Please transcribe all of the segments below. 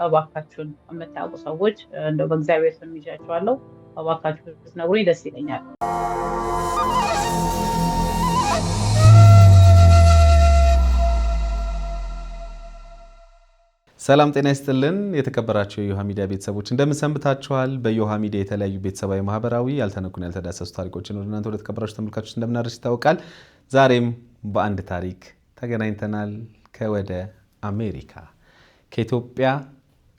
እባካችሁን የምታውቁ ሰዎች እንደው በእግዚአብሔር ስም ይዣችኋለሁ። እባካችሁ ብትነግሩኝ ደስ ይለኛል። ሰላም ጤና ይስጥልን። የተከበራችሁ የዮሃ ሚዲያ ቤተሰቦች እንደምን ሰንብታችኋል? በዮሃ ሚዲያ የተለያዩ ቤተሰባዊ፣ ማህበራዊ ያልተነኩን ያልተዳሰሱ ታሪኮችን ወደ እናንተ ወደ ተከበራችሁ ተመልካቾች እንደምናደርስ ይታወቃል። ዛሬም በአንድ ታሪክ ተገናኝተናል። ከወደ አሜሪካ ከኢትዮጵያ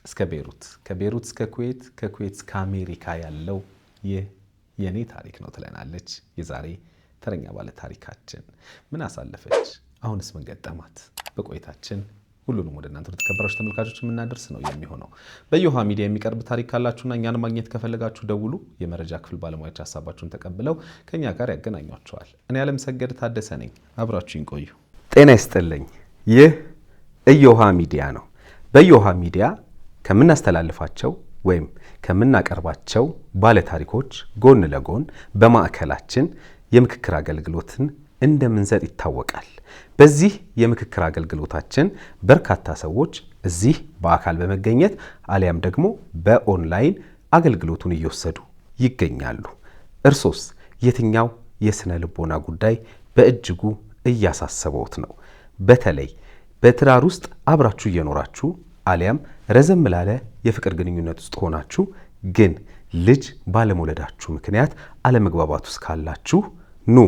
እስከ ቤሩት፣ ከቤሩት እስከ ኩዌት፣ ከኩዌት እስከ አሜሪካ ያለው ይህ የኔ ታሪክ ነው ትለናለች የዛሬ ተረኛ ባለ ታሪካችን። ምን አሳለፈች? አሁንስ ምን ገጠማት? በቆይታችን ሁሉንም ወደ እናንተ ተከበራችሁ ተመልካቾች የምናደርስ ነው የሚሆነው። በዮሃ ሚዲያ የሚቀርብ ታሪክ ካላችሁና እኛን ማግኘት ከፈለጋችሁ ደውሉ። የመረጃ ክፍል ባለሙያዎች ሀሳባችሁን ተቀብለው ከኛ ጋር ያገናኟቸዋል። እኔ አለምሰገድ ታደሰ ነኝ። አብራችሁን ቆዩ። ጤና ይስጥልኝ። ይህ እዮሃ ሚዲያ ነው። በዮሃ ሚዲያ ከምናስተላልፋቸው ወይም ከምናቀርባቸው ባለ ታሪኮች ጎን ለጎን በማዕከላችን የምክክር አገልግሎትን እንደምንሰጥ ይታወቃል። በዚህ የምክክር አገልግሎታችን በርካታ ሰዎች እዚህ በአካል በመገኘት አሊያም ደግሞ በኦንላይን አገልግሎቱን እየወሰዱ ይገኛሉ። እርሶስ የትኛው የስነ ልቦና ጉዳይ በእጅጉ እያሳሰበዎት ነው? በተለይ በትዳር ውስጥ አብራችሁ እየኖራችሁ አሊያም ረዘም ላለ የፍቅር ግንኙነት ውስጥ ሆናችሁ ግን ልጅ ባለመውለዳችሁ ምክንያት አለመግባባት ውስጥ ካላችሁ ኑ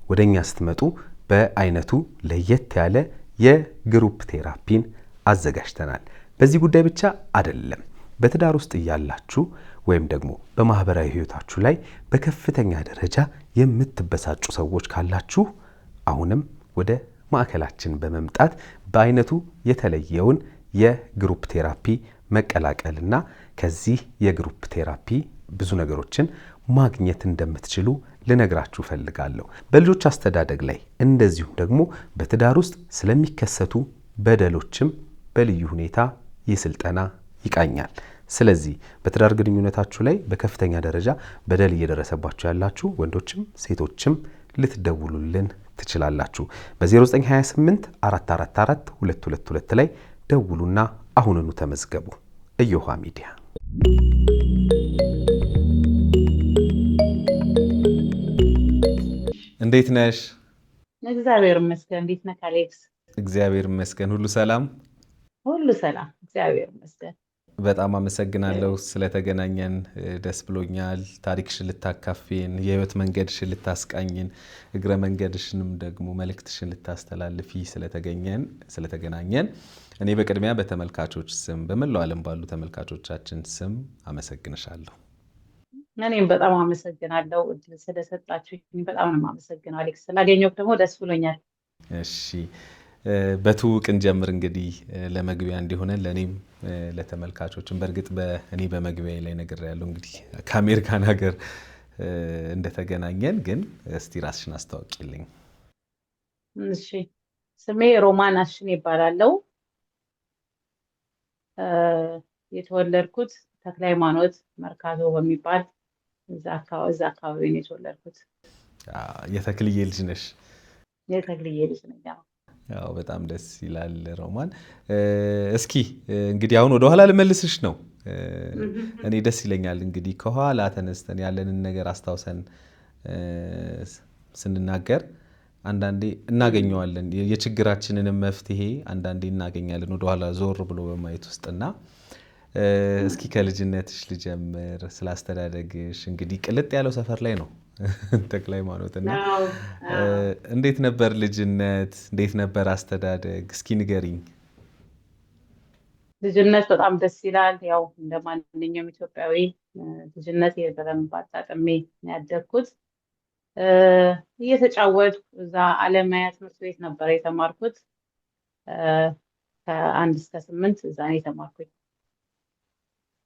ወደኛ ስትመጡ በአይነቱ ለየት ያለ የግሩፕ ቴራፒን አዘጋጅተናል። በዚህ ጉዳይ ብቻ አይደለም። በትዳር ውስጥ እያላችሁ ወይም ደግሞ በማህበራዊ ህይወታችሁ ላይ በከፍተኛ ደረጃ የምትበሳጩ ሰዎች ካላችሁ አሁንም ወደ ማዕከላችን በመምጣት በአይነቱ የተለየውን የግሩፕ ቴራፒ መቀላቀልና ከዚህ የግሩፕ ቴራፒ ብዙ ነገሮችን ማግኘት እንደምትችሉ ልነግራችሁ ፈልጋለሁ። በልጆች አስተዳደግ ላይ እንደዚሁም ደግሞ በትዳር ውስጥ ስለሚከሰቱ በደሎችም በልዩ ሁኔታ ይህ ስልጠና ይቃኛል። ስለዚህ በትዳር ግንኙነታችሁ ላይ በከፍተኛ ደረጃ በደል እየደረሰባችሁ ያላችሁ ወንዶችም ሴቶችም ልትደውሉልን ትችላላችሁ። በ0928 444 222 ላይ ደውሉና አሁንኑ ተመዝገቡ። እዮሃ ሚዲያ። እንዴት ነሽ? እግዚአብሔር ይመስገን። እንዴት ነህ አሌክስ? እግዚአብሔር ይመስገን። ሁሉ ሰላም? ሁሉ ሰላም፣ እግዚአብሔር ይመስገን። በጣም አመሰግናለሁ ስለተገናኘን፣ ደስ ብሎኛል። ታሪክሽን ልታካፊን፣ የህይወት መንገድሽን ልታስቃኝን፣ እግረ መንገድሽንም ደግሞ መልእክትሽን ልታስተላልፊ ስለተገናኘን እኔ በቅድሚያ በተመልካቾች ስም በመላው ዓለም ባሉ ተመልካቾቻችን ስም አመሰግንሻለሁ። እኔም በጣም አመሰግናለሁ እድል ስለሰጣችሁኝ። በጣም ነው የማመሰግነው አሌክስ። ስላገኘሁህ ደግሞ ደስ ብሎኛል። እሺ፣ በትውውቅን ጀምር እንግዲህ ለመግቢያ እንዲሆነን ለእኔም ለተመልካቾችም። በእርግጥ እኔ በመግቢያ ላይ ነግሬያለሁ እንግዲህ ከአሜሪካን ሀገር እንደተገናኘን፣ ግን እስቲ ራስሽን አስታውቂልኝ። እሺ፣ ስሜ ሮማን አሽን ይባላለው። የተወለድኩት ተክለ ሃይማኖት መርካቶ በሚባል እዛ አካባቢ ነው የተወለድኩት። የተክልዬ ልጅ ነሽ? የተክልዬ ልጅ ነኝ። ያው በጣም ደስ ይላል ሮማን። እስኪ እንግዲህ አሁን ወደ ኋላ ልመልስሽ ነው። እኔ ደስ ይለኛል እንግዲህ ከኋላ ተነስተን ያለንን ነገር አስታውሰን ስንናገር አንዳንዴ እናገኘዋለን። የችግራችንንም መፍትሄ አንዳንዴ እናገኛለን ወደ ኋላ ዞር ብሎ በማየት ውስጥና እስኪ ከልጅነትሽ ልጀምር። ስላስተዳደግሽ እንግዲህ ቅልጥ ያለው ሰፈር ላይ ነው ተክለ ሃይማኖትና እንዴት ነበር ልጅነት? እንዴት ነበር አስተዳደግ? እስኪ ንገሪኝ። ልጅነት በጣም ደስ ይላል። ያው እንደ ማንኛውም ኢትዮጵያዊ ልጅነት በደንብ አጣጥሜ ያደግኩት። እየተጫወትኩ እዛ አለማያ ትምህርት ቤት ነበር የተማርኩት። ከ1 እስከ 8 እዛ ነው የተማርኩት።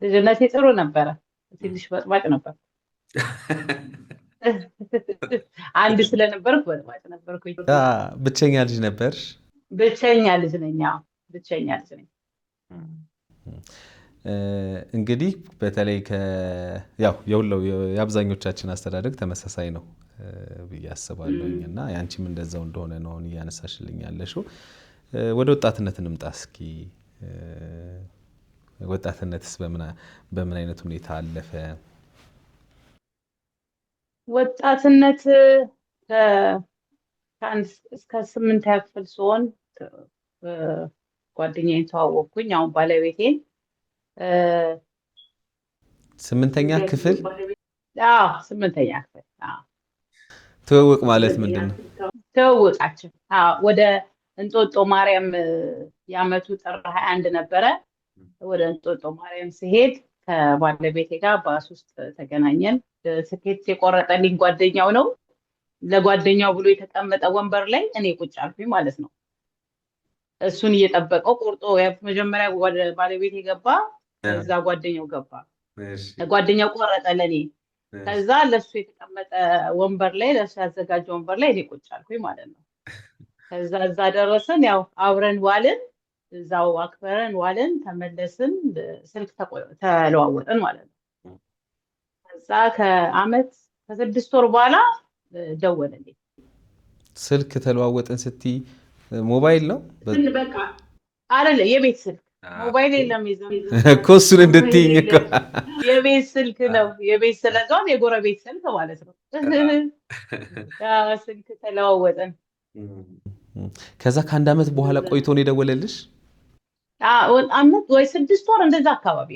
ልጅነቴ ጥሩ ነበረ። ትንሽ በጥባጭ ነበር። አንድ ስለነበርኩ በጥባጭ ነበርኩኝ። ብቸኛ ልጅ ነበርሽ? ብቸኛ ልጅ ነኝ። ብቸኛ ልጅ ነኝ። እንግዲህ በተለይ የአብዛኞቻችን አስተዳደግ ተመሳሳይ ነው ብዬ አስባለሁኝ እና ያንቺም እንደዛው እንደሆነ ነው እያነሳሽልኝ ያለሽው። ወደ ወጣትነት እንምጣ እስኪ። ወጣትነትስ በምን አይነት ሁኔታ አለፈ? ወጣትነት ከአንድ እስከ 8ኛ ክፍል ሲሆን ጓደኛዬን ተዋወቅኩኝ። አሁን ባለቤቴን 8ኛ ክፍል? 8ኛ ክፍል። ትውውቅ ማለት ምንድን ነው? ትውውቃችን ወደ እንጦጦ ማርያም የዓመቱ ጥር 21 ነበረ። ወደ እንጦጦ ማርያም ሲሄድ ከባለቤቴ ጋር ባስ ውስጥ ተገናኘን። ትኬት የቆረጠልኝ ጓደኛው ነው። ለጓደኛው ብሎ የተቀመጠ ወንበር ላይ እኔ ቁጭ አልኩኝ ማለት ነው። እሱን እየጠበቀው ቆርጦ መጀመሪያ ወደ ባለቤቴ ገባ፣ ከዛ ጓደኛው ገባ። ጓደኛው ቆረጠ ለኔ። ከዛ ለሱ የተቀመጠ ወንበር ላይ ለሱ ያዘጋጀ ወንበር ላይ እኔ ቁጭ አልኩኝ ማለት ነው። ከዛ እዛ ደረስን፣ ያው አብረን ዋልን፣ እዛው አክበረን ዋልን፣ ተመለስን፣ ስልክ ተለዋወጥን ማለት ነው። ከዛ ከ6 ወር በኋላ ደወለልኝ። ስልክ ተለዋወጥን ስትይ ሞባይል ነው? በቃ አይደለ፣ የቤት ስልክ ሞባይል የለም እኮ እሱን እንድትይኝ እኮ የቤት ስልክ ነው። የቤት ስለዛም የጎረቤት ስልክ ማለት ነው። ስልክ ተለዋወጥን። ከዛ ከ1 ዓመት በኋላ ቆይቶ ነው የደወለልሽ? ዓመት ወይ 6 ወር እንደዛ አካባቢ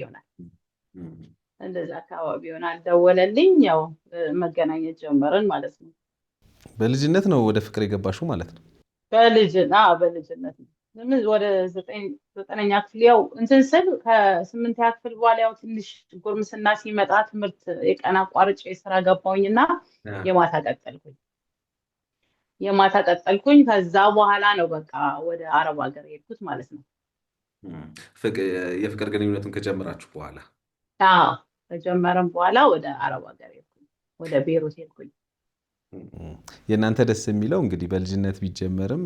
ይሆናል። ደወለልኝ። ያው መገናኘት ጀመርን ማለት ነው። በልጅነት ነው ወደ ፍቅር የገባሽው ማለት ነው? በልጅነት ነው። ወደ 9ኛ ክፍል ያው እንትን ስል ከ8ኛ ክፍል በኋላ ያው ትንሽ ጎርምስና ሲመጣ ትምህርት የቀን አቋርጬ ስራ ገባሁኝና የማታ ቀጠልኩኝ። ከዛ በኋላ ነው በቃ ወደ አረብ ሀገር የሄድኩት ማለት ነው። የፍቅር ግንኙነቱን ከጀመራችሁ በኋላ? ከጀመረን በኋላ ወደ አረብ ሀገር ሄድኩኝ፣ ወደ ቤይሩት ሄድኩኝ። የእናንተ ደስ የሚለው እንግዲህ በልጅነት ቢጀመርም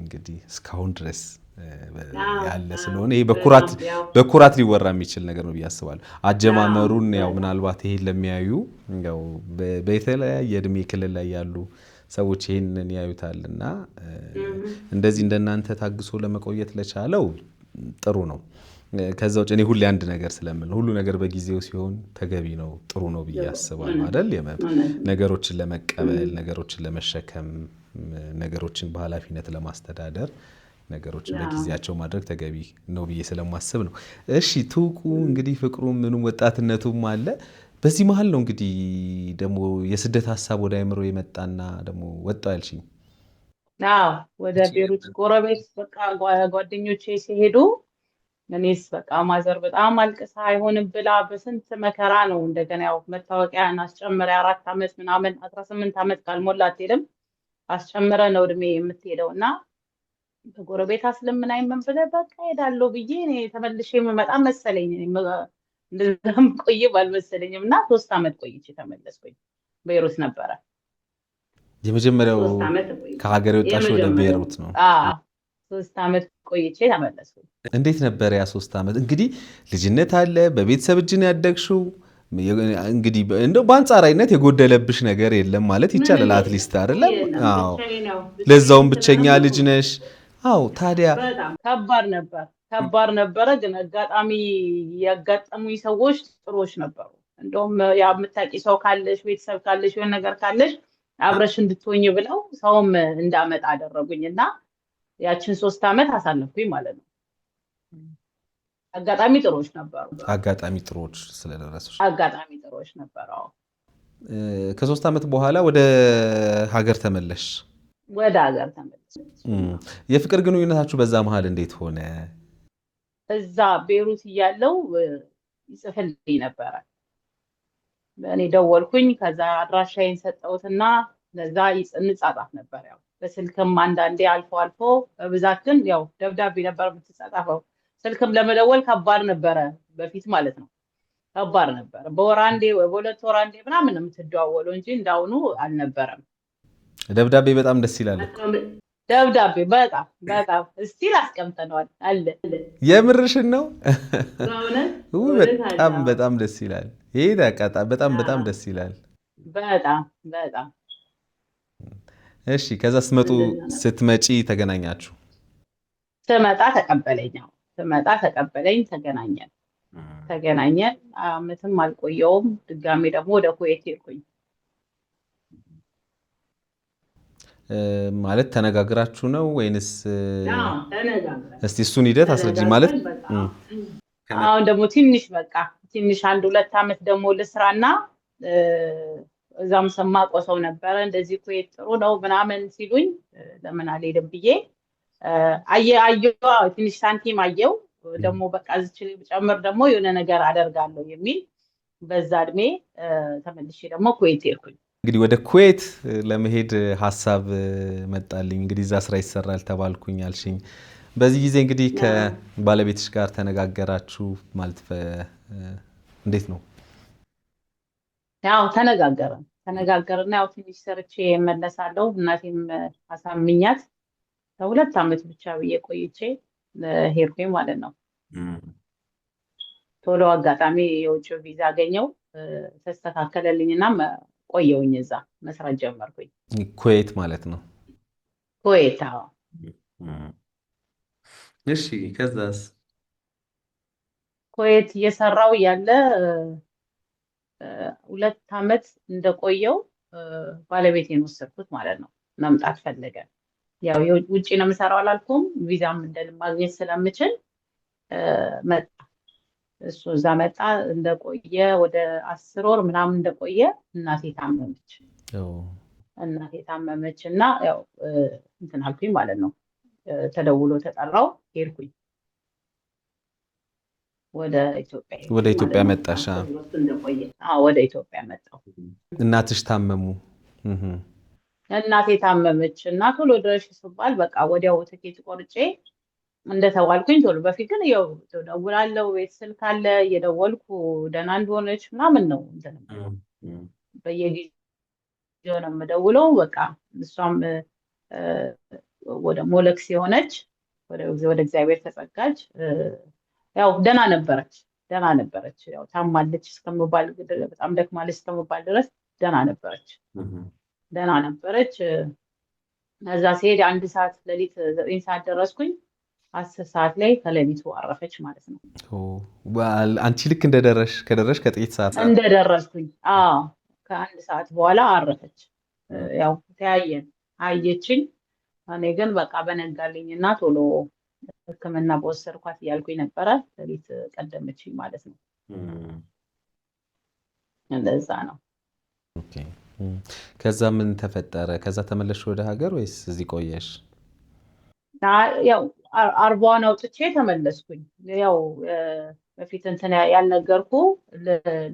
እንግዲህ እስካሁን ድረስ ያለ ስለሆነ ይሄ በኩራት ሊወራ የሚችል ነገር ነው ብዬ አስባለሁ። አጀማመሩን ያው ምናልባት ይሄን ለሚያዩ ያው በተለያየ እድሜ ክልል ላይ ያሉ ሰዎች ይሄንን ያዩታል እና እንደዚህ እንደናንተ ታግሶ ለመቆየት ለቻለው ጥሩ ነው። ከዛ ውጭ እኔ ሁሌ አንድ ነገር ስለምል ሁሉ ነገር በጊዜው ሲሆን ተገቢ ነው፣ ጥሩ ነው ብዬ አስባለሁ አይደል? ነገሮችን ለመቀበል፣ ነገሮችን ለመሸከም፣ ነገሮችን በኃላፊነት ለማስተዳደር ነገሮችን በጊዜያቸው ማድረግ ተገቢ ነው ብዬ ስለማስብ ነው። እሺ ትውቁ እንግዲህ ፍቅሩ ምኑም ወጣትነቱም አለ። በዚህ መሀል ነው እንግዲህ ደግሞ የስደት ሀሳብ ወደ አእምሮ የመጣና ደግሞ ወጣው ያልሽኝ? ወደ ቤይሩት ጎረቤት በቃ ጓደኞቼ ሲሄዱ እኔስ በቃ ማዘር በጣም አልቅሳ አይሆንም ብላ በስንት መከራ ነው እንደገና ያው መታወቂያን አስጨምረ 4 ዓመት ምናምን 18 ዓመት ካልሞላ አትሄድም፣ አስጨምረ ነው እድሜ የምትሄደው እና በጎረቤት አስለምናኝ ምን ብለህ በቃ ሄዳለሁ ብዬ እኔ ተመልሼ የምመጣ መሰለኝ። እንደዛም ቆይ ባልመሰለኝም እና 3 ዓመት ቆይቼ ተመለስኩኝ። ቤይሩት ነበረ የመጀመሪያው ከሀገር የወጣሽ ወደ ቤይሩት ነው? 3 ዓመት ቆይቼ ተመለስኩኝ። እንዴት ነበር ያ 3 ዓመት? እንግዲህ ልጅነት አለ፣ በቤተሰብ እጅ ነው ያደግሽው። እንግዲህ እንደው በአንጻራዊነት የጎደለብሽ ነገር የለም ማለት ይቻላል። አትሊስት አይደለም? አዎ፣ ለዛውም ብቸኛ ልጅ ነሽ። አዎ። ታዲያ ከባድ ነበረ፣ ግን አጋጣሚ ያጋጠሙኝ ሰዎች ጥሩዎች ነበሩ። እንደውም ያ የምታውቂ ሰው ካለሽ፣ ቤተሰብ ካለሽ፣ የሆነ ነገር ካለሽ አብረሽ እንድትሆኝ ብለው ሰውም እንዳመጣ አደረጉኝና ያችን 3 ዓመት አሳለፍኩኝ ማለት ነው። አጋጣሚ ጥሩዎች ነበሩ። አጋጣሚ ጥሩዎች ስለደረሱሽ? አጋጣሚ ጥሩዎች ነበሩ። ከ3 ዓመት በኋላ ወደ ሀገር ተመለሽ? ወደ ሀገር ተመለሽ። የፍቅር ግንኙነታችሁ በዛ መሀል እንዴት ሆነ? እዛ ቤይሩት እያለው ይጽፍልኝ ነበረ። እኔ ደወልኩኝ፣ ከዛ አድራሻዬን ሰጠሁትና ለዛ እንጻጻፍ ነበር። ያው በስልክም አንዳንዴ አልፎ አልፎ፣ በብዛት ግን ያው ደብዳቤ ነበር የምትጻጻፈው። ስልክም ለመደወል ከባድ ነበረ በፊት ማለት ነው። ከባድ ነበር። በወር አንዴ ወይ በ2 ወር አንዴ ምናምን የምትደዋወለው እንጂ እንዳሁኑ አልነበረም። ደብዳቤ በጣም ደስ ይላል። ደብዳቤ በጣም እስቲል አስቀምጠነዋል አለ። የምርሽን ነው? በጣም ደስ ይላል። ይሄ በጣም ደስ ይላል። በጣም እሺ። ከዛ ስትመጪ ተገናኛችሁ? ስመጣ ተቀበለኝ፣ ተገናኘን። ተገናኘን። አመትም አልቆየውም። ድጋሜ ደግሞ ወደ ኩዌት ሄድኩኝ። ማለት ተነጋግራችሁ ነው ወይንስ? ተነጋግረን እስቲ እሱን ሂደት አስረጂ። ማለት አሁን ደግሞ ትንሽ 1-2 አመት ደግሞ ልስራና እዛም ሰማቆ ሰው ነበረ እንደዚህ ኩዌት ጥሩ ነው ምናምን ሲሉኝ ለምን አልሄድም ብዬ አየሁ። ትንሽ ሳንቲም አየው ደግሞ በቃ እዚች ጨምር ደግሞ የሆነ ነገር አደርጋለሁ የሚል በዛ እድሜ ተመልሼ ደግሞ ኩዌት ሄድኩኝ። እንግዲህ ወደ ኩዌት ለመሄድ ሀሳብ መጣልኝ። እንግዲህ እዛ ስራ ይሰራል ተባልኩኝ አልሽኝ። በዚህ ጊዜ እንግዲህ ከባለቤትሽ ጋር ተነጋገራችሁ ማለት እንዴት ነው? ያው ተነጋገርና ያው ትንሽ ሰርቼ እመለሳለሁ እናቴም አሳምኛት 2 አመት ብቻ ብዬ ቆይቼ ሄድኩኝ ማለት ነው። ቶሎ አጋጣሚ የውጭ ቪዛ አገኘው ተስተካከለልኝና ቆየውኝ እዛ መስራት ጀመርኩኝ። ኩዌት ማለት ነው? ኩዌት። እሺ ከዛስ? ኩዌት እየሰራው ያለ 2 አመት እንደቆየው ባለቤቴን ወሰድኩት ማለት ነው። መምጣት ፈለገ። ያው ውጪ ነው የምሰራው አላልኩም። ቪዛም ማግኘት ስለምችል መጣ። እሱ እዛ መጣ። እንደቆየ ወደ 10 ወር ምናምን እንደቆየ እናቴ ታመመች እና ያው እንትን አልኩኝ ማለት ነው። ተደውሎ ተጠራው ሄድኩኝ ወደ ኢትዮጵያ መጣሽ? ወደ ኢትዮጵያ መጣሁ። እናትሽ ታመሙ? እናቴ ታመመች እና ቶሎ ድረሽ ስባል በቃ ወዲያው ትኬት ቆርጬ እንደተባልኩኝ ቶሎ። በፊት ግን ያው ደውላለሁ፣ ቤት ስልክ አለ፣ እየደወልኩ ደህና እንደሆነች ምናምን ነው በየጊዜው ነው የምደውለው። በቃ እሷም ወደ ሞለክስ የሆነች ወደ እግዚአብሔር ተጸጋች። ያው ደህና ነበረች። ያው ታማለች እስከምባል በጣም ደክማለች እስከምባል ድረስ ደህና ነበረች። እዛ ሲሄድ 1 ሰዓት ሌሊት 9 ሰዓት ደረስኩኝ። 10 ሰዓት ላይ ከሌሊቱ አረፈች ማለት ነው። አንቺ ልክ ከደረሽ ከጥቂት ሰዓት እንደደረስኩኝ ከ1 ሰዓት በኋላ አረፈች። ያው ተያየን፣ አየችኝ። እኔ ግን በቃ በነጋልኝ እና ቶሎ ሕክምና በወሰድኳት እያልኩኝ ነበረ። ሌሊት ቀደመችኝ ማለት ነው። እንደዛ ነው። ከዛ ምን ተፈጠረ? ከዛ ተመለሽ ወደ ሀገር ወይስ እዚህ ቆየሽ? ያው 40ዋን አውጥቼ ተመለስኩኝ። ያው በፊት እንትን ያልነገርኩ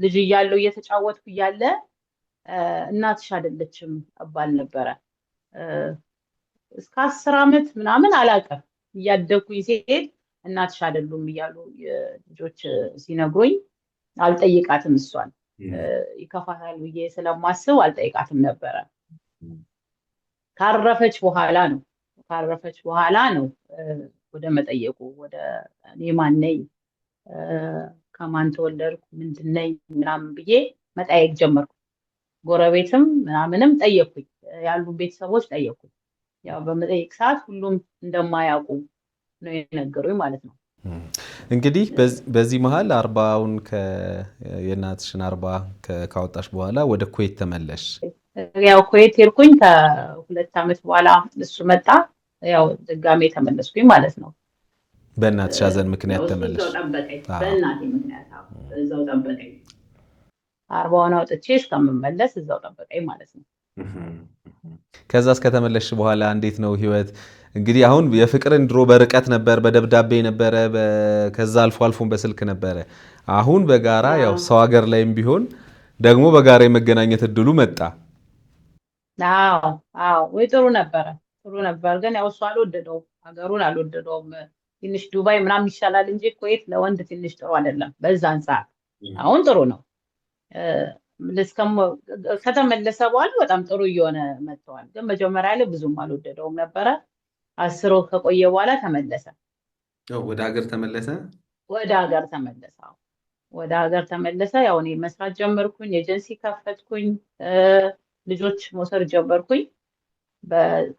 ልጅ እያለሁ እየተጫወትኩ እያለ እናትሽ አይደለችም እባል ነበረ። እስከ 10 አመት ምናምን አላውቅም። እያደግኩኝ ሲሄድ እናትሽ አይደሉም እያሉ ልጆች ሲነግሩኝ አልጠይቃትም። እሷን ይከፋታል ብዬ ስለማስብ አልጠይቃትም ነበረ። ካረፈች በኋላ ነው ወደ መጠየቁ ወደ እኔ ማን ነኝ፣ ከማን ተወለድኩ፣ ምንድን ነኝ ምናምን ብዬ መጠየቅ ጀመርኩ። ጎረቤትም ምናምንም ጠየቅኩኝ፣ ያሉ ቤተሰቦች ጠየቅኩኝ። ያው በመጠየቅ ሰዓት ሁሉም እንደማያውቁ ነው የነገሩኝ ማለት ነው። እንግዲህ በዚህ መሀል 40ውን የእናትሽን 40 ካወጣሽ በኋላ ወደ ኩዌት ተመለሽ? ያው ኩዌት ሄድኩኝ። ከ2 አመት በኋላ እሱ መጣ። ያው ድጋሜ ተመለስኩኝ ማለት ነው። በእናትሽ ሐዘን ምክንያት ተመለሽ? በእናቴ ምክንያት እዛው ጠበቀኝ። 40ውን አውጥቼ እስከምመለስ እዛው ጠበቀኝ ማለት ነው። ከዛ እስከተመለስሽ በኋላ እንዴት ነው ህይወት? እንግዲህ አሁን የፍቅርን ድሮ በርቀት ነበር፣ በደብዳቤ ነበረ፣ ከዛ አልፎም በስልክ ነበረ። አሁን በጋራ ያው ሰው ሀገር ላይም ቢሆን ደግሞ በጋራ የመገናኘት እድሉ መጣ። ወይ ጥሩ ነበር። ግን ያው እሱ ሀገሩን አልወደደውም። ትንሽ ዱባይ ምናምን ይሻላል እንጂ ኩዌት ለወንድ ትንሽ ጥሩ አይደለም በዛን ሰዓት። አሁን ጥሩ ነው። ከተመለሰ በኋላ በጣም ጥሩ እየሆነ መጥተዋል። ግን መጀመሪያ ላይ ብዙም አልወደደውም ነበረ። 10 ወር ከቆየ በኋላ ተመለሰ። ወደ ሀገር ተመለሰ። ወደ ሀገር ተመለሰ። ያው እኔ መስራት ጀመርኩኝ፣ ኤጀንሲ ከፈትኩኝ፣ ልጆች መውሰድ ጀመርኩኝ።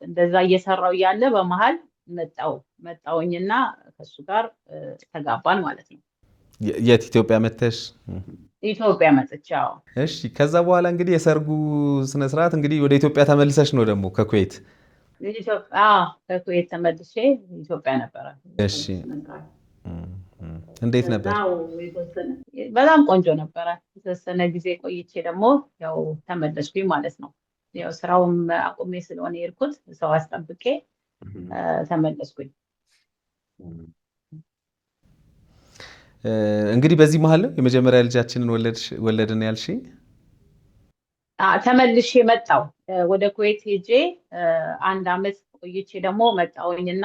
እንደዛ እየሰራው እያለ በመሀል መጣውኝና ከሱ ጋር ተጋባን ማለት ነው። የት ኢትዮጵያ መተሽ? ኢትዮጵያ መጥቻው። እሺ ከዛ በኋላ እንግዲህ የሰርጉ ስነ ስርዓት እንግዲህ ወደ ኢትዮጵያ ተመልሰሽ ነው ደግሞ ከኩዌት? ከኩዌት ተመልሼ ኢትዮጵያ ነበረ። እሺ እንዴት ነበር? በጣም ቆንጆ ነበረ። የተወሰነ ጊዜ ቆይቼ ደግሞ ያው ተመለስኩኝ ማለት ነው። ያው ስራውም አቁሜ ስለሆነ የሄድኩት ሰው አስጠብቄ ተመለስኩኝ። እንግዲህ በዚህ መሀል የመጀመሪያ ልጃችንን ወለድን ያልሽኝ? ተመልሼ መጣሁ። ወደ ኩዌት ሄጄ 1 ዓመት ቆይቼ ደግሞ መጣሁኝና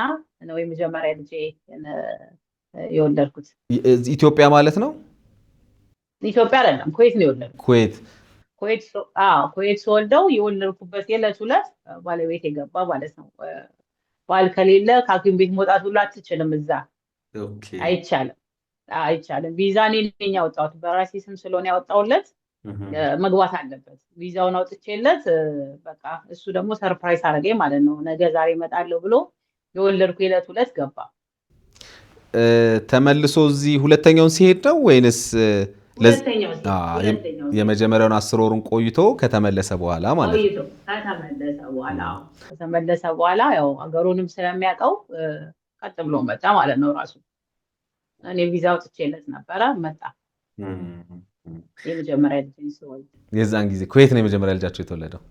ነው የመጀመሪያ ልጄ የወለድኩት። ኢትዮጵያ ማለት ነው? ኢትዮጵያ አይደለም፣ ኩዌት ነው የወለድኩት። ኩዌት ስወልደው የወለድኩበት የዕለት ዕለት ባለቤት የገባ ማለት ነው። ባል ከሌለ ከሐኪም ቤት መውጣት ሁሉ አትችልም። እዛ አይቻልም። ቪዛ እኔ ነኝ ያወጣሁት፣ በራሴ ስም ስለሆነ ያወጣሁለት መግባት አለበት። ቪዛውን አውጥቼለት በቃ እሱ ደግሞ ሰርፕራይዝ አደረገኝ ማለት ነው። ነገ ዛሬ እመጣለሁ ብሎ የወለድኩ የዕለት ዕለት ገባ። ተመልሶ እዚህ ሁለተኛውን ሲሄድ ነው ወይንስ የመጀመሪያውን 10 ወሩን ቆይቶ ከተመለሰ በኋላ ማለት ነው? ከተመለሰ በኋላ ያው አገሩንም ስለሚያውቀው ቀጥ ብሎ መጣ ማለት ነው ራሱ። እኔ ቪዛ አውጥቼለት ነበረ፣ መጣ። የመጀመሪያ ልጅ ሲወልድ የዛን ጊዜ ኩዌት ነው የመጀመሪያ ልጃቸው የተወለደው?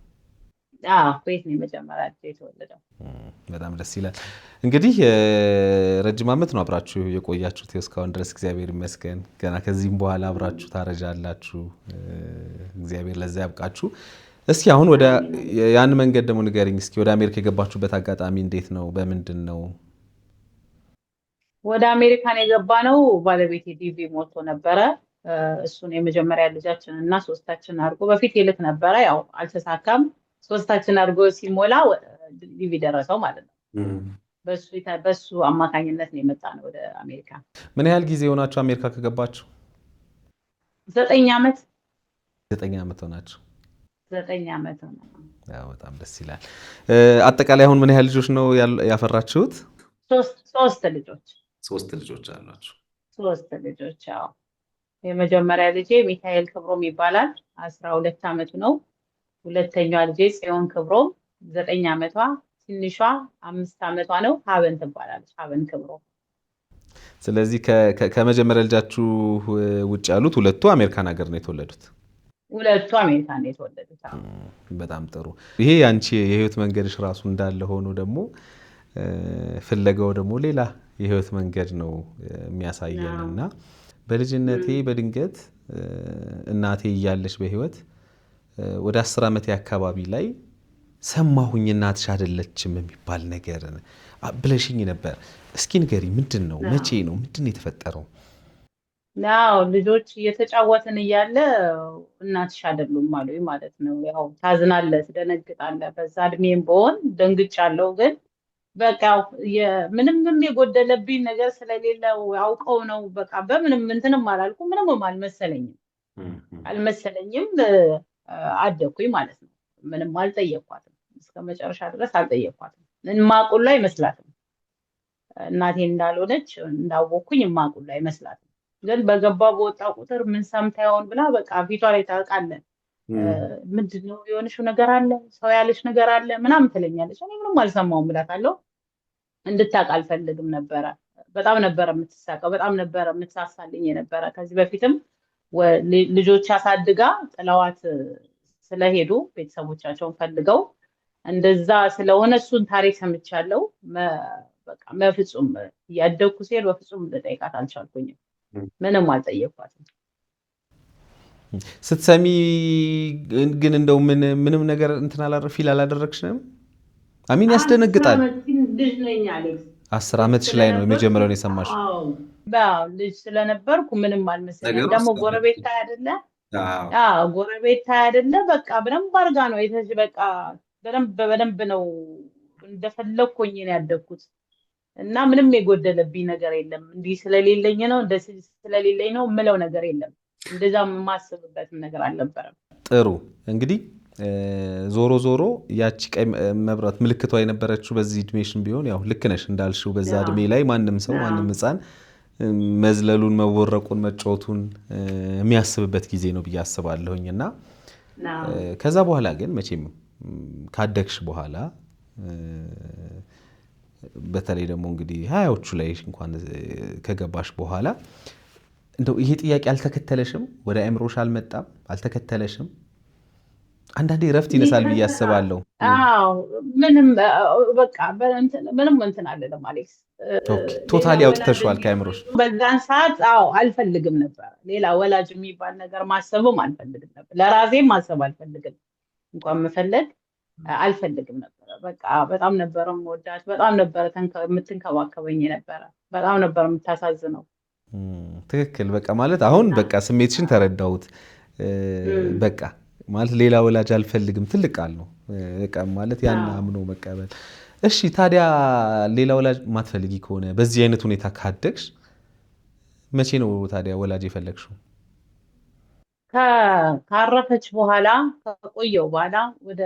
ኩዌት ነው የመጀመሪያ ልጅ የተወለደው። በጣም ደስ ይላል። እንግዲህ ረጅም ዓመት ነው አብራችሁ የቆያችሁት እስካሁን ድረስ፣ እግዚአብሔር ይመስገን። ገና ከዚህም በኋላ አብራችሁ ታረጃላችሁ። እግዚአብሔር ለዛ ያብቃችሁ። እስኪ አሁን ወደ ያን መንገድ ደግሞ ንገሪኝ እስኪ። ወደ አሜሪካ የገባችሁበት አጋጣሚ እንዴት ነው? በምንድን ነው? ወደ አሜሪካን የገባ ነው ባለቤቴ ዲቪ ሞልቶ ነበረ። እሱን የመጀመሪያ ልጃችን እና 3ታችን አድርጎ በፊት ይልክ ነበረ። ያው አልተሳካም። 3ታችን አድርጎ ሲሞላ ዲቪ ደረሰው ማለት ነው። በሱ አማካኝነት ነው የመጣ ነው ወደ አሜሪካ። ምን ያህል ጊዜ ሆናችሁ አሜሪካ ከገባችሁ? 9 ዓመት። 9 ዓመት ሆናችሁ? 9 ዓመት ሆነ። በጣም ደስ ይላል። አጠቃላይ አሁን ምን ያህል ልጆች ነው ያፈራችሁት? 3 ልጆች። 3 ልጆች አሏችሁ? 3 ልጆች። አዎ። የመጀመሪያ ልጄ ሚካኤል ክብሮም ይባላል፣ 12 ዓመቱ ነው። ሁለተኛዋ ልጄ ጽዮን ክብሮም 9 ዓመቷ፣ ትንሿ 5 ዓመቷ ነው። ሀበን ትባላለች፣ ሀበን ክብሮም። ስለዚህ ከመጀመሪያ ልጃችሁ ውጭ ያሉት 2ቱ አሜሪካን ሀገር ነው የተወለዱት? 2ቱ አሜሪካን ነው የተወለዱት። በጣም ጥሩ። ይሄ ያንቺ የህይወት መንገድሽ ራሱ እንዳለ ሆኖ ደግሞ ፍለጋው ደግሞ ሌላ የህይወት መንገድ ነው የሚያሳየን እና በልጅነቴ በድንገት እናቴ እያለች በህይወት ወደ 10 ዓመቴ አካባቢ ላይ ሰማሁኝ እናትሽ አይደለችም የሚባል ነገር ብለሽኝ ነበር። እስኪ ንገሪ፣ ምንድን ነው? መቼ ነው? ምንድን ነው የተፈጠረው? ልጆች እየተጫወትን እያለ እናትሽ አይደሉም አሉኝ ማለት ነው። ያው ታዝናለህ፣ ትደነግጣለህ። በዛ እድሜም በሆን ደንግጫለሁ፣ ግን በቃ ምንም የጎደለብኝ ነገር ስለሌለው አውቀው ነው። በቃ በምንም እንትንም አላልኩም፣ ምንም አልመሰለኝም። አደኩኝ ማለት ነው። ምንም አልጠየኳትም፣ እስከ መጨረሻ ድረስ አልጠየኳትም። ማቁላ አይመስላትም እናቴ እንዳልሆነች እንዳወኩኝ ማቁላ አይመስላትም። ግን በገባ በወጣ ቁጥር ምን ሰምታ ይሆን ብላ በቃ ፊቷ ላይ ታውቃለህ። ምንድነው የሆነሽው ነገር አለ፣ ሰው ያለሽ ነገር አለ ምናምን ትለኛለች። እኔ ምንም አልሰማሁም እላታለሁ። እንድታውቅ አልፈልግም ነበረ። በጣም ነበረ የምትሳቀው፣ በጣም ነበረ የምትሳሳልኝ የነበረ። ከዚህ በፊትም ልጆች አሳድጋ ጥለዋት ስለሄዱ ቤተሰቦቻቸውን ፈልገው እንደዛ ስለሆነ እሱን ታሪክ ሰምቻለሁ። በቃ በፍጹም እያደግኩ ሲሄድ በፍጹም ልጠይቃት አልቻልኩኝም። ምንም አልጠየኳትም። ስትሰሚ ግን እንደው ምንም ነገር እንትን ፊል አላደረግሽም? አሚን ያስደነግጣል። ልጅ ነኝ አሌክስ። 10 ዓመትሽ ላይ ነው የመጀመሪያውን የሰማሽ? ልጅ ስለነበርኩ ምንም አልመሰለኝም። ደግሞ ጎረቤት አይደለ? ጎረቤት አይደለ? በቃ በደንብ አድርጋ ነው በቃ በደንብ ነው እንደፈለኩኝ ነው ያደግኩት እና ምንም የጎደለብኝ ነገር የለም። እንዲህ ስለሌለኝ ነው እንደዚህ ስለሌለኝ ነው የምለው ነገር የለም። እንደዛ የማስብበትም ነገር አልነበረም። ጥሩ እንግዲህ ዞሮ ያቺ ቀይ መብራት ምልክቷ የነበረችው በዚህ እድሜሽን ቢሆን ያው ልክ ነሽ እንዳልሽው በዛ እድሜ ላይ ማንም ሰው ማንም ሕፃን መዝለሉን መወረቁን መጫወቱን የሚያስብበት ጊዜ ነው ብዬ አስባለሁኝና ከዛ በኋላ ግን መቼም ካደግሽ በኋላ በተለይ ደግሞ እንግዲህ 20ዎቹ ላይ እንኳን ከገባሽ በኋላ እንደው ይሄ ጥያቄ አልተከተለሽም? ወደ አእምሮሽ አልመጣም? አልተከተለሽም? አንዳንዴ ረፍት ይነሳል ብዬ አስባለሁ። አዎ ምንም በቃ ምንም እንትን አይደለም አሌክስ። ቶታሊ አውጥተሽዋል ከአእምሮሽ በዛን ሰዓት? አዎ አልፈልግም ነበር። ሌላ ወላጅ የሚባል ነገር ማሰብም አልፈልግም ነበር። ለራሴም ማሰብ አልፈልግም፣ እንኳን መፈለግ አልፈልግም ነበር። በቃ በጣም ነበር የምወዳት፣ በጣም ነበር የምትንከባከበኝ ነበር፣ በጣም ነበር የምታሳዝነው። ትክክል። በቃ ማለት አሁን በቃ ስሜትሽን ተረዳሁት። በቃ ማለት ሌላ ወላጅ አልፈልግም ትልቅ ቃል ነው። በቃ ማለት ያን አምኖ መቀበል። እሺ ታዲያ ሌላ ወላጅ ማትፈልጊ ከሆነ በዚህ አይነት ሁኔታ ካደግሽ መቼ ነው ታዲያ ወላጅ የፈለግሽው? ካረፈች በኋላ ከቆየው በኋላ ወደ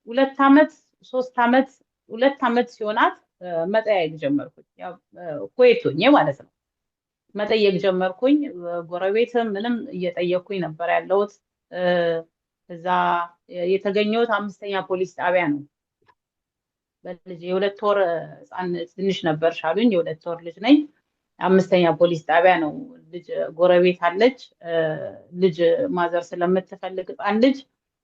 2 ዓመት 3 ዓመት 2 ዓመት ሲሆናት መጠያየቅ ጀመርኩኝ። ያው ኩዌት ሆኜ ማለት ነው። መጠየቅ ጀመርኩኝ። ጎረቤትም ምንም እየጠየቅኩኝ ነበር ያለሁት። እዛ የተገኘሁት 5ኛ ፖሊስ ጣቢያ ነው። በልጅ የ2 ወር ህፃን ትንሽ ነበር ሻሉኝ። የ2 ወር ልጅ ነኝ። 5ኛ ፖሊስ ጣቢያ ነው። ልጅ ጎረቤት አለች። ልጅ ማዘር ስለምትፈልግ ህፃን ልጅ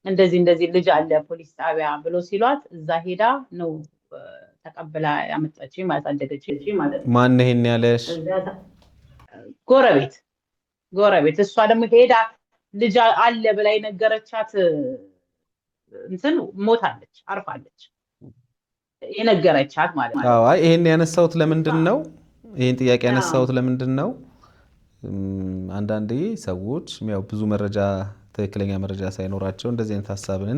እንደዚህ ልጅ አለ ፖሊስ ጣቢያ ብሎ ሲሏት እዛ ሄዳ ነው ተቀብላ ያመጣችኝ ማሳደገችኝ ማለት ነው። ማን ይሄን ያለሽ? ጎረቤት። እሷ ደግሞ ሄዳ ልጅ አለ ብላ የነገረቻት እንትን ሞታለች፣ አርፋለች። የነገረቻት ማለት ነው። አዎ ይሄን ያነሳሁት ለምንድን ነው? ይሄን ጥያቄ ያነሳሁት ለምንድን ነው? አንዳንዴ ሰዎች ያው ብዙ መረጃ ትክክለኛ መረጃ ሳይኖራቸው እንደዚህ አይነት ሐሳብን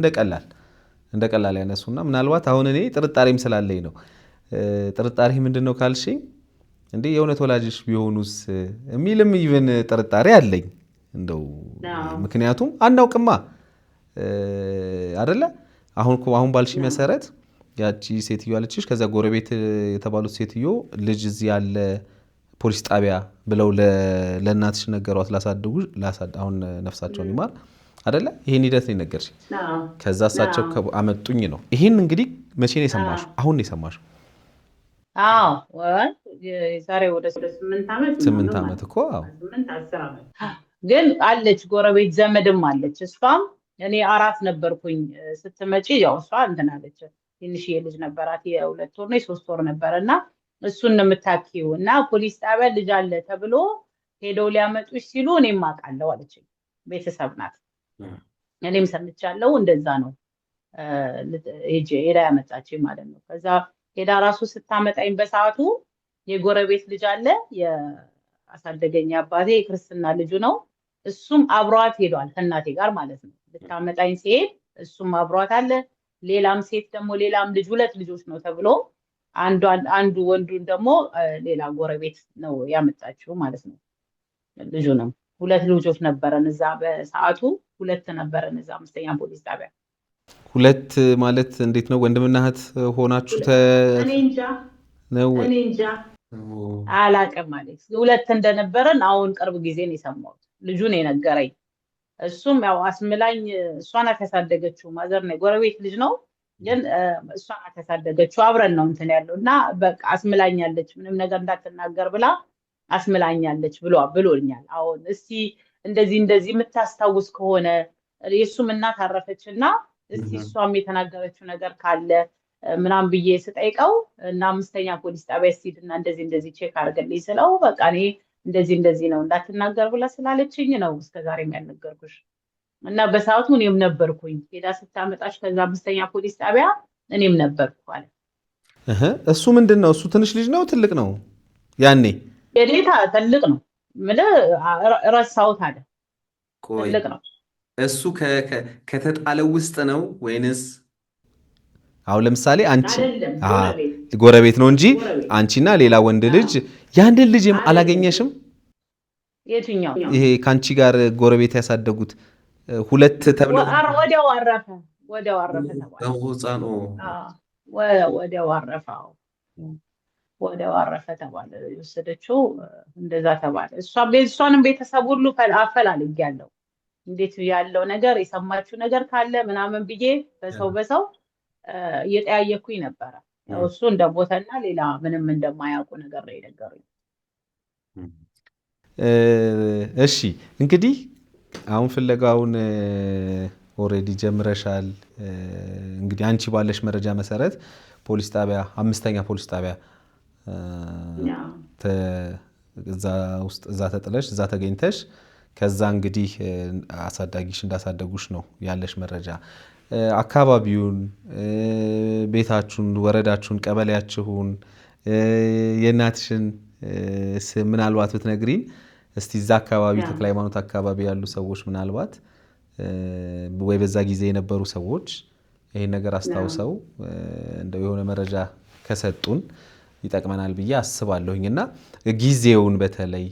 እንደቀላል ያነሱና ምናልባት አሁን እኔ ጥርጣሬም ስላለኝ ነው። ጥርጣሬ ምንድነው ካልሽኝ እንዴ የእውነት ወላጅሽ ቢሆኑስ የሚልም ኢቭን ጥርጣሬ አለኝ እንደው ምክንያቱም አናውቅማ አይደለ? አሁን ባልሽ መሰረት ያቺ ሴትዮ አለችሽ፣ ከዛ ጎረቤት የተባሉት ሴትዮ ልጅ እዚህ ያለ ፖሊስ ጣቢያ ብለው ለእናትሽ ነገሯት አሁን ነፍሳቸውን ይማር አይደለ? ይሄን ሂደት ነው ነገርሽ። ከዛ እሳቸው አመጡኝ ነው። ይሄን እንግዲህ መቼ ነው የሰማሽው? አሁን ነው የሰማሽው? አዎ ዛሬ ወደ 8 ዓመት እኮ። አዎ 10 ዓመት ግን አለች ጎረቤት ዘመድም አለች። እሷም እኔ 4 ነበርኩኝ ስትመጪ፣ ያው እሷ እንትን አለች ትንሽዬ ልጅ ነበራት፣ የ2 ወር ነው የ3 ወር ነበርና እሱን ነው የምታኪው እና ፖሊስ ጣቢያ ልጅ አለ ተብሎ ሄደው ሊያመጡሽ ሲሉ እኔም አውቃለሁ አለች። ቤተሰብ ናት። እኔም ሰምቻለሁ። እንደዛ ነው ሄዳ ያመጣችኝ ማለት ነው። ከዛ ሄዳ ራሱ ስታመጣኝ በሰዓቱ የጎረቤት ልጅ አለ የአሳደገኝ አባቴ የክርስትና ልጁ ነው። እሱም አብሯት ሄዷል ከእናቴ ጋር ማለት ነው። ልታመጣኝ ሲሄድ እሱም አብሯት አለ። ሌላም ሴት ደግሞ ሌላም ልጅ 2 ልጆች ነው ተብሎ አንዱ ወንዱን ደግሞ ሌላ ጎረቤት ነው ያመጣችው ማለት ነው። ልጁ ነው 2 ልጆች ነበረን እዛ በሰዓቱ 2 ነበረን እዛ 5ኛ ፖሊስ ጣቢያ። 2 ማለት እንዴት ነው? ወንድምና እህት ሆናችሁ? እኔ እንጃ አላውቅም ማለት 2 እንደነበረን አሁን ቅርብ ጊዜ ነው የሰማሁት። ልጁን የነገረኝ እሱም ያው አስምላኝ እሷ ናት ያሳደገችው። ማዘር ነው ጎረቤት ልጅ ነው ግን እሷ ናት ያሳደገችው። አብረን ነው እንትን ያለው እና በቃ አስምላኛለች ምንም ነገር እንዳትናገር ብላ አስምላኛለች ብሎኛል። አሁን እስቲ እንደዚህ የምታስታውስ ከሆነ የእሱም እናት አረፈችና እስቲ እሷም የተናገረችው ነገር ካለ ምናምን ብዬ ስጠይቀው እና 5ኛ ፖሊስ ጣቢያ ስትሄድና እንደዚህ ቼክ አድርገልኝ ስለው በቃ እኔ እንደዚህ ነው እንዳትናገር ብላ ስላለችኝ ነው እስከዛሬም ያልነገርኩሽ። እና በሰዓቱ እኔም ነበርኩኝ ሄዳ ስታመጣሽ ከዛ 5ኛ ፖሊስ ጣቢያ እኔም ነበርኩ አለ። እሱ ምንድን ነው? እሱ ትንሽ ልጅ ነው ትልቅ ነው? ያኔ የዴታ ትልቅ ነው ምልህ ረሳሁት አለ። ትልቅ ነው። እሱ ከተጣለው ውስጥ ነው ወይንስ? አሁን ለምሳሌ አንቺ ጎረቤት ነው እንጂ አንቺና ሌላ ወንድ ልጅ ያንድን ልጅ አላገኘሽም? የትኛው? ይሄ ካንቺ ጋር ጎረቤት ያሳደጉት 2 ተብሎ ወዲያው አረፈ ተባለ። ወዲያው አረፈ። ወዲያው አረፈ ተባለ። የወሰደችው እንደዛ ተባለ። እሷንም ቤተሰብ ሁሉ አፈላልጌያለሁ። እንዴት ያለው ነገር የሰማችው ነገር ካለ ምናምን ብዬ በሰው እየጠያየኩኝ ነበረ። ያው እሱ እንደሞተና ሌላ ምንም እንደማያውቁ ነገር ነው የነገሩኝ። እሺ እንግዲህ አሁን ፍለጋውን ኦልሬዲ ጀምረሻል። እንግዲህ አንቺ ባለሽ መረጃ መሰረት ፖሊስ ጣቢያ 5ኛ ፖሊስ ጣቢያ እዛ ተጥለሽ እዛ ተገኝተሽ ከዛ እንግዲህ አሳዳጊሽ እንዳሳደጉሽ ነው ያለሽ መረጃ። አካባቢውን፣ ቤታችሁን፣ ወረዳችሁን፣ ቀበሌያችሁን፣ የእናትሽን ስም ምናልባት ብትነግሪን እስቲ። እዛ አካባቢ ተክለ ሃይማኖት አካባቢ ያሉ ሰዎች ምናልባት ወይ በዛ ጊዜ የነበሩ ሰዎች ይሄን ነገር አስታውሰው እንደው የሆነ መረጃ ከሰጡን ይጠቅመናል ብዬ አስባለሁኝ። እና ጊዜውን በተለይ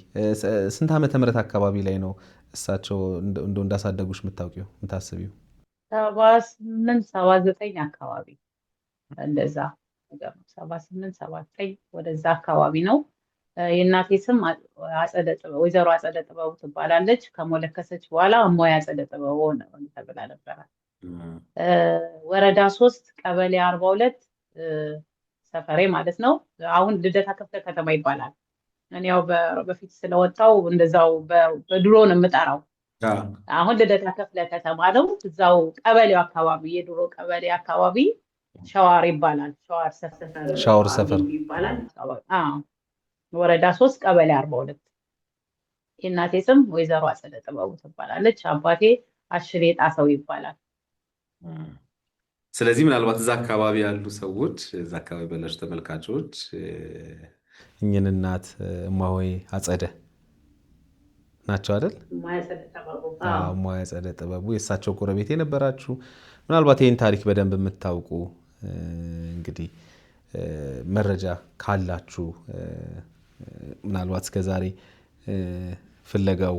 ስንት ዓመተ ምህረት አካባቢ ላይ ነው እሳቸው እንዳሳደጉሽ የምታውቂው የምታስቢው? 78 79 አካባቢ እንደዛ ነገር ነው። 78 79 ወደዛ አካባቢ ነው። የእናቴ ስም ወይዘሮ አጸደ ጥበቡ ትባላለች። ከሞለከሰች በኋላ እሞይ አጸደ ጥበቡ ነው ተብላ ነበረ። ወረዳ 3 ቀበሌ 42 ሰፈሬ ማለት ነው። አሁን ልደታ ክፍለ ከተማ ይባላል። እኔ ያው በፊት ስለወጣው እንደዛው በድሮ ነው የምጠራው። አሁን ልደታ ክፍለ ከተማ ነው። እዛው ቀበሌው አካባቢ የድሮ ቀበሌ አካባቢ ሸዋር ይባላል። ሻወር ሰፈር ይባላል። ወረዳ 3 ቀበሌ 42። የእናቴ ስም ወይዘሮ አጸደ ጥበቡ ትባላለች። አባቴ አሽሬ ጣሰው ይባላል። ስለዚህ ምናልባት እዛ አካባቢ ያሉ ሰዎች እዛ አካባቢ ያላችሁ ተመልካቾች እኝን እናት እማሆይ አጸደ ናቸው አይደል? እማሆይ አጸደ ጥበቡ የእሳቸው ጎረቤት የነበራችሁ ምናልባት ይህን ታሪክ በደንብ የምታውቁ እንግዲህ መረጃ ካላችሁ ምናልባት እስከዛሬ ፍለጋው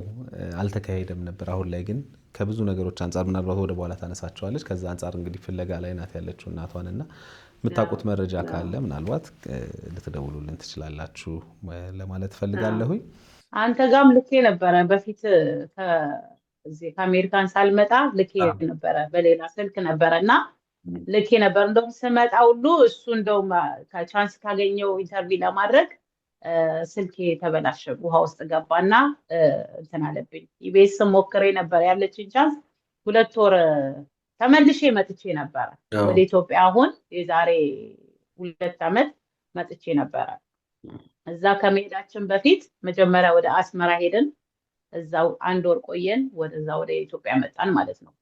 አልተካሄደም ነበር። አሁን ላይ ግን ከብዙ ነገሮች አንጻር ምናልባት ወደ በኋላ ታነሳቸዋለች። ከዛ አንጻር እንግዲህ ፍለጋ ላይ ናት ያለችው እናቷንና የምታውቁት መረጃ ካለ ምናልባት ልትደውሉልን ትችላላችሁ ለማለት ፈልጋለሁኝ። አንተ ጋርም ልኬ ነበረ በፊት ከአሜሪካን ሳልመጣ ልኬ ነበረ፣ በሌላ ስልክ ነበረና ልኬ ነበር። እንደውም ስመጣ ሁሉ እሱ እንደውም ከቻንስ ካገኘው ኢንተርቪው ለማድረግ ስልኬ ተበላሸ፣ ውሃ ውስጥ ገባና እንትን አለብኝ። ኢቢኤስ ሞክሬ ነበር ያለችን ቻንስ 2 ወር ተመልሼ መጥቼ ነበረ ወደ ኢትዮጵያ። አሁን የዛሬ 2 ዓመት መጥቼ ነበረ። እዛ ከመሄዳችን በፊት መጀመሪያ ወደ አስመራ ሄድን። እዛው 1 ወር ቆየን። ወደ ኢትዮጵያ መጣን ማለት ነው።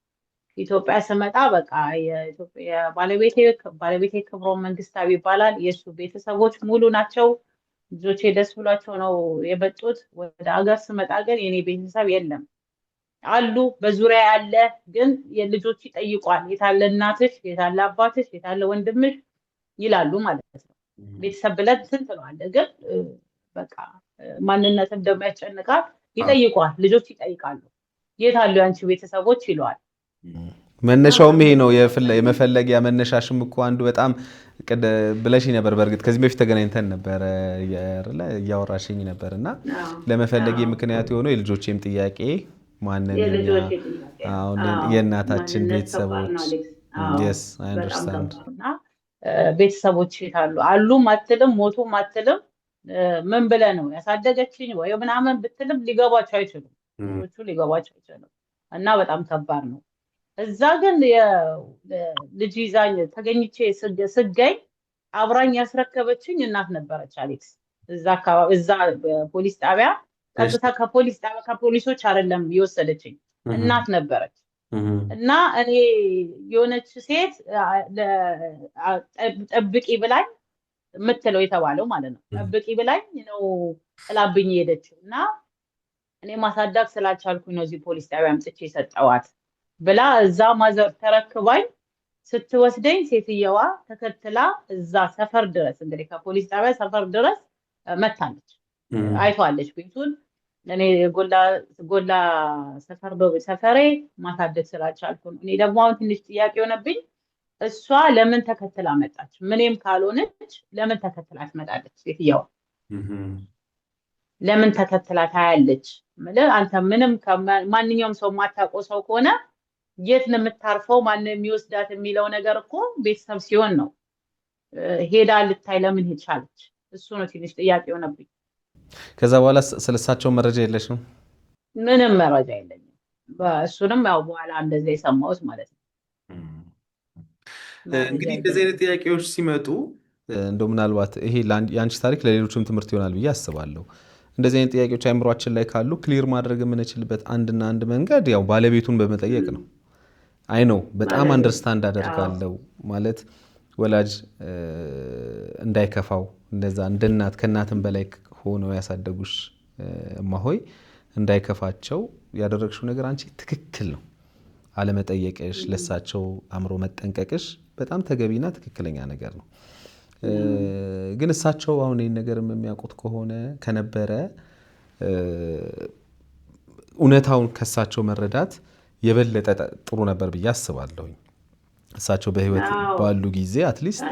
ኢትዮጵያ ስመጣ በቃ የኢትዮጵያ ባለቤቴ ክብሮም መንግስታዊ ይባላል። የሱ ቤተሰቦች ሙሉ ናቸው። ልጆቼ ደስ ብሏቸው ነው የመጡት። ወደ ሀገር ስመጣ ግን የኔ ቤተሰብ የለም አሉ በዙሪያ ያለ፣ ግን የልጆች ይጠይቋል። የታለ እናትሽ፣ የታለ አባትሽ፣ የታለ ወንድምሽ ይላሉ ማለት ነው። ቤተሰብ ብለን ስንት ነው አለ፣ ግን በቃ ማንነት እንደሚያስጨንቃት ይጠይቋል። ልጆች ይጠይቃሉ፣ የታሉ ያንቺ ቤተሰቦች ይለዋል። መነሻውም ይሄ ነው። የመፈለጊያ መነሻሽም እኮ አንዱ በጣም ብለሽ ነበር። በእርግጥ ከዚህ በፊት ተገናኝተን ነበረ እያወራሽኝ ነበር እና ለመፈለጊ ምክንያት የሆነው የልጆቼም ጥያቄ ማንን የእናታችን ቤተሰቦች ቤተሰቦች የታሉ አሉም አትልም፣ ሞቱም አትልም። ምን ብለህ ነው ያሳደገችኝ ወይ ምናምን ብትልም ሊገባቸው አይችሉም፣ ልጆቹ ሊገባቸው አይችሉም። እና በጣም ከባድ ነው። እዛ ግን ልጅ ይዛኝ ተገኝቼ ስገኝ አብራኝ ያስረከበችኝ እናት ነበረች አሌክስ። እዛ ፖሊስ ጣቢያ ቀጥታ ከፖሊሶች አይደለም የወሰደችኝ እናት ነበረች። እና እኔ የሆነች ሴት ጠብቂ ብላኝ የምትለው የተባለው ማለት ነው። ጠብቂ ብላኝ ነው ጥላብኝ ሄደችው። እና እኔ ማሳደግ ስላልቻልኩኝ ነው እዚህ ፖሊስ ጣቢያ አምጥቼ የሰጠዋት ብላ እዛ ማዘር ተረክባኝ ስትወስደኝ ሴትየዋ ተከትላ እዛ ሰፈር ድረስ እንግዲህ ከፖሊስ ጣቢያ ሰፈር ድረስ መታለች። አይቷለች ቤቱን። እኔ ጎላ ሰፈሬ ማሳደግ ስላልቻልኩ ነው። እኔ ደግሞ አሁን ትንሽ ጥያቄ ሆነብኝ። እሷ ለምን ተከትላ መጣች? ምንም ካልሆነች ለምን ተከትላ ትመጣለች? ሴትየዋ ለምን ተከትላ ታያለች? አንተ ምንም ማንኛውም ሰው የማታውቀው ሰው ከሆነ የት ነው የምታርፈው? ማን የሚወስዳት የሚለው ነገር እኮ ቤተሰብ ሲሆን ነው። ሄዳ ልታይ ለምን ሄድቻለች? እሱ ነው ትንሽ ጥያቄ ሆነብኝ። ከዛ በኋላ ስለሳቸው መረጃ የለሽም? ምንም መረጃ የለኝም። እሱንም ያው በኋላ እንደዛ የሰማሁት ማለት ነው። እንግዲህ እንደዚህ አይነት ጥያቄዎች ሲመጡ እንደው ምናልባት ይሄ የአንቺ ታሪክ ለሌሎችም ትምህርት ይሆናል ብዬ አስባለሁ። እንደዚህ አይነት ጥያቄዎች አይምሯችን ላይ ካሉ ክሊር ማድረግ የምንችልበት አንድና አንድ መንገድ ያው ባለቤቱን በመጠየቅ ነው። አይ ነው በጣም አንደርስታንድ አደርጋለሁ ማለት ወላጅ እንዳይከፋው እንደዛ እንደ እናት ከእናትም በላይ ሆነው ያሳደጉሽ እማሆይ እንዳይከፋቸው ያደረግሽው ነገር አንቺ ትክክል ነው። አለመጠየቅሽ፣ ለሳቸው አእምሮ መጠንቀቅሽ በጣም ተገቢና ትክክለኛ ነገር ነው። ግን እሳቸው አሁን ይህን ነገር የሚያውቁት ከሆነ ከነበረ እውነታውን ከሳቸው መረዳት የበለጠ ጥሩ ነበር ብዬ አስባለሁኝ። እሳቸው በህይወት ባሉ ጊዜ አትሊስት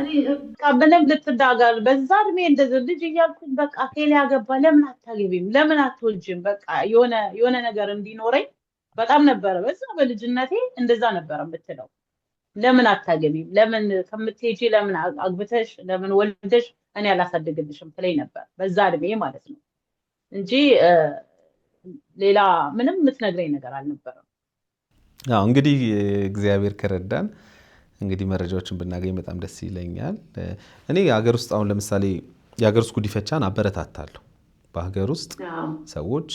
ምንም ልትዳጋል በዛ እድሜ እንደዚህ ልጅ እያልኩኝ በቃ ኬል ያገባ ለምን አታገቢም ለምን አትወልጅም በቃ የሆነ ነገር እንዲኖረኝ በጣም ነበረ። በዛ በልጅነቴ እንደዛ ነበረ የምትለው። ለምን አታገቢም ለምን ከምትሄጂ ለምን አግብተሽ ለምን ወልደሽ እኔ አላሳድግልሽም ትለኝ ነበር በዛ እድሜ ማለት ነው እንጂ ሌላ ምንም የምትነግረኝ ነገር አልነበረም። አዎ እንግዲህ እግዚአብሔር ከረዳን እንግዲህ መረጃዎችን ብናገኝ በጣም ደስ ይለኛል። እኔ የሀገር ውስጥ አሁን ለምሳሌ የሀገር ውስጥ ጉዲፈቻን አበረታታለሁ። በሀገር ውስጥ ሰዎች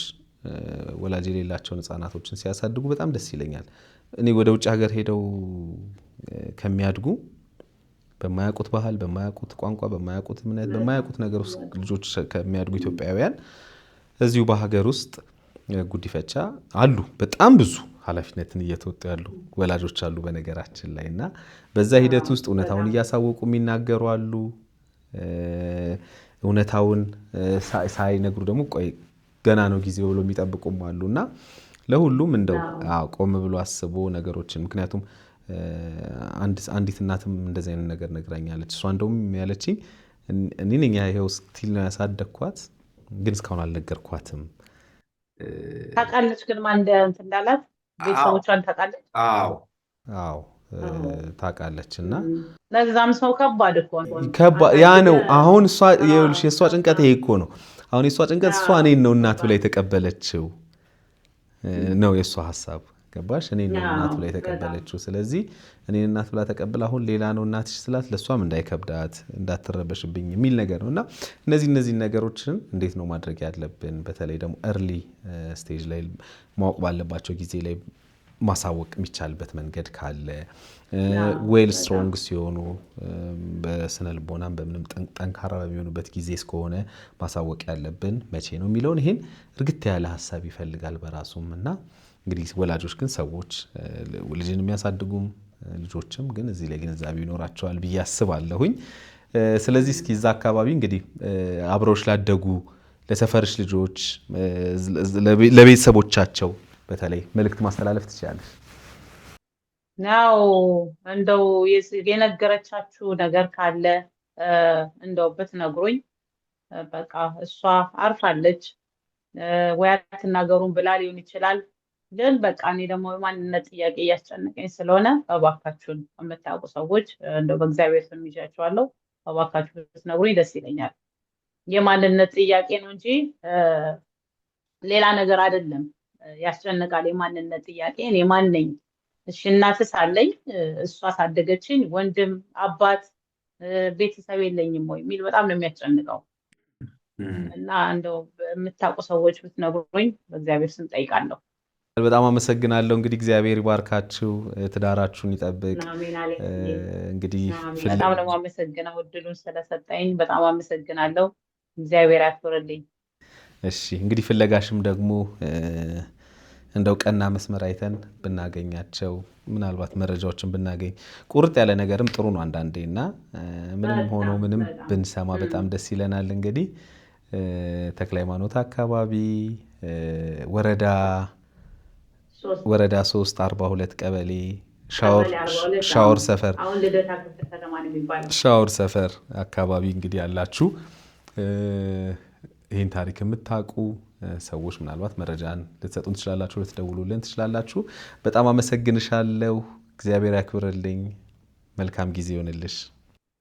ወላጅ የሌላቸውን ህፃናቶችን ሲያሳድጉ በጣም ደስ ይለኛል። እኔ ወደ ውጭ ሀገር ሄደው ከሚያድጉ በማያውቁት ባህል፣ በማያውቁት ቋንቋ፣ በማያውቁት እምነት፣ በማያውቁት ነገር ውስጥ ልጆች ከሚያድጉ ኢትዮጵያውያን እዚሁ በሀገር ውስጥ ጉዲፈቻ አሉ። በጣም ብዙ ኃላፊነትን እየተወጡ ያሉ ወላጆች አሉ በነገራችን ላይ እና በዛ ሂደት ውስጥ እውነታውን እያሳወቁ የሚናገሩ አሉ። እውነታውን ሳይነግሩ ደግሞ ቆይ ገና ነው ጊዜ ብሎ የሚጠብቁም አሉ እና ለሁሉም እንደው ቆም ብሎ አስቦ ነገሮችን ምክንያቱም አንዲት እናትም እንደዚህ አይነት ነገር ነግራኛለች። እሷ እንደውም ያለችኝ እኔ ነኝ ይሄው ስቲል ነው ያሳደግኳት ግን እስካሁን አልነገርኳትም። ታውቃለች ግን ማን እንዳላት ቤተሰቦቿን ታውቃለች? አዎ ታውቃለች። እና ለዛም ሰው ከባድ እኮ ነው ያ ነው አሁን እሷ ይኸውልሽ የእሷ ጭንቀት ይሄ እኮ ነው። አሁን የእሷ ጭንቀት እሷ እኔን ነው እናት ብላ የተቀበለችው ነው የእሷ ሀሳብ ገባሽ? እኔን ነው እናት ብላ የተቀበለችው። ስለዚህ እኔን እናት ብላ ተቀብላ አሁን ሌላ ነው እናትሽ ስላት ለእሷም እንዳይከብዳት እንዳትረበሽብኝ የሚል ነገር ነው እና እነዚህ ነገሮችን እንዴት ነው ማድረግ ያለብን? በተለይ ደግሞ እርሊ ስቴጅ ላይ ማወቅ ባለባቸው ጊዜ ላይ ማሳወቅ የሚቻልበት መንገድ ካለ ዌል ስትሮንግ ሲሆኑ በስነ ልቦናም በምንም ጠንካራ በሚሆኑበት ጊዜ እስከሆነ ማሳወቅ ያለብን መቼ ነው የሚለውን ይሄን እርግጥ ያለ ሀሳብ ይፈልጋል በራሱም። እና እንግዲህ ወላጆች ግን ሰዎች ልጅን የሚያሳድጉም ልጆችም ግን እዚህ ላይ ግንዛቤ ይኖራቸዋል ብዬ አስባለሁኝ። ስለዚህ እስኪ እዛ አካባቢ እንግዲህ አብረውሽ ላደጉ ለሰፈርሽ ልጆች ለቤተሰቦቻቸው በተለይ መልእክት ማስተላለፍ ትችላለሽ? ናው እንደው የነገረቻችሁ ነገር ካለ እንደው ብትነግሩኝ በቃ እሷ አርፋለች ወይ አትናገሩም ብላ ሊሆን ይችላል። ግን በቃ እኔ ደግሞ የማንነት ጥያቄ እያስጨነቀኝ ስለሆነ እባካችሁን የምታውቁ ሰዎች እንደው በእግዚአብሔር ስም ይዣችኋለሁ እባካችሁ ብትነግሩኝ ደስ ይለኛል። የማንነት ጥያቄ ነው እንጂ ሌላ ነገር አይደለም። ያስጨንቃል የማንነት ጥያቄ። እኔ ማን ነኝ? እሺ እናትስ አለኝ እሷ አሳደገችኝ፣ ወንድም አባት ቤተሰብ የለኝም ወይ የሚል በጣም ነው የሚያስጨንቀው። እና እንደው የምታውቁ ሰዎች ብትነግሩኝ በእግዚአብሔር ስም ጠይቃለሁ። በጣም አመሰግናለሁ። እንግዲህ እግዚአብሔር ይባርካችሁ፣ ትዳራችሁን ይጠብቅ። እንግዲህ በጣም ነው አመሰግናለሁ እድሉን ስለሰጠኝ በጣም አመሰግናለሁ። እግዚአብሔር ያክብርልኝ። እሺ እንግዲህ ፍለጋሽም ደግሞ እንደው ቀና መስመር አይተን ብናገኛቸው ምናልባት መረጃዎችን ብናገኝ ቁርጥ ያለ ነገርም ጥሩ ነው አንዳንዴ እና ምንም ሆኖ ምንም ብንሰማ በጣም ደስ ይለናል። እንግዲህ ተክለ ሃይማኖት አካባቢ ወረዳ 3 42 ቀበሌ ሻወር ሰፈር አሁን ልደታ ክፍለ ከተማ ነው የሚባለው። ሻወር ሰፈር አካባቢ እንግዲህ ያላችሁ ይህን ታሪክ የምታውቁ ሰዎች ምናልባት መረጃን ልትሰጡን ትችላላችሁ፣ ልትደውሉልን ትችላላችሁ። በጣም አመሰግንሻለሁ። እግዚአብሔር ያክብርልኝ። መልካም ጊዜ ይሆንልሽ።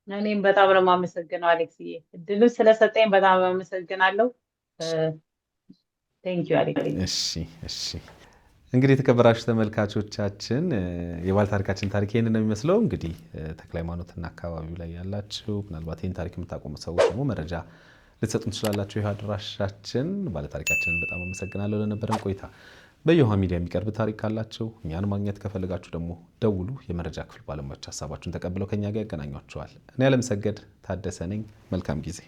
እኔም በጣም ነው የማመሰግነው አሌክስዬ፣ እድሉ ስለሰጠኝ በጣም አመሰግናለሁ። ቴንኪው አሌክስ። እሺ። እንግዲህ የተከበራችሁ ተመልካቾቻችን የባለ ታሪካችን ታሪክ ይህን ነው የሚመስለው። እንግዲህ ተክለ ሃይማኖትና አካባቢው ላይ ያላችሁ ምናልባት ይህን ታሪክ የምታቆሙ ሰዎች ደግሞ መረጃ ልትሰጡን ትችላላችሁ። ይህ አድራሻችን። ባለ ታሪካችንን በጣም አመሰግናለሁ ለነበረን ቆይታ። በዮሃ ሚዲያ የሚቀርብ ታሪክ ካላችሁ እኛን ማግኘት ከፈለጋችሁ ደግሞ ደውሉ። የመረጃ ክፍል ባለሙያዎች ሀሳባችሁን ተቀብለው ከኛ ጋር ያገናኟችኋል። እኔ አለምሰገድ ታደሰ ነኝ። መልካም ጊዜ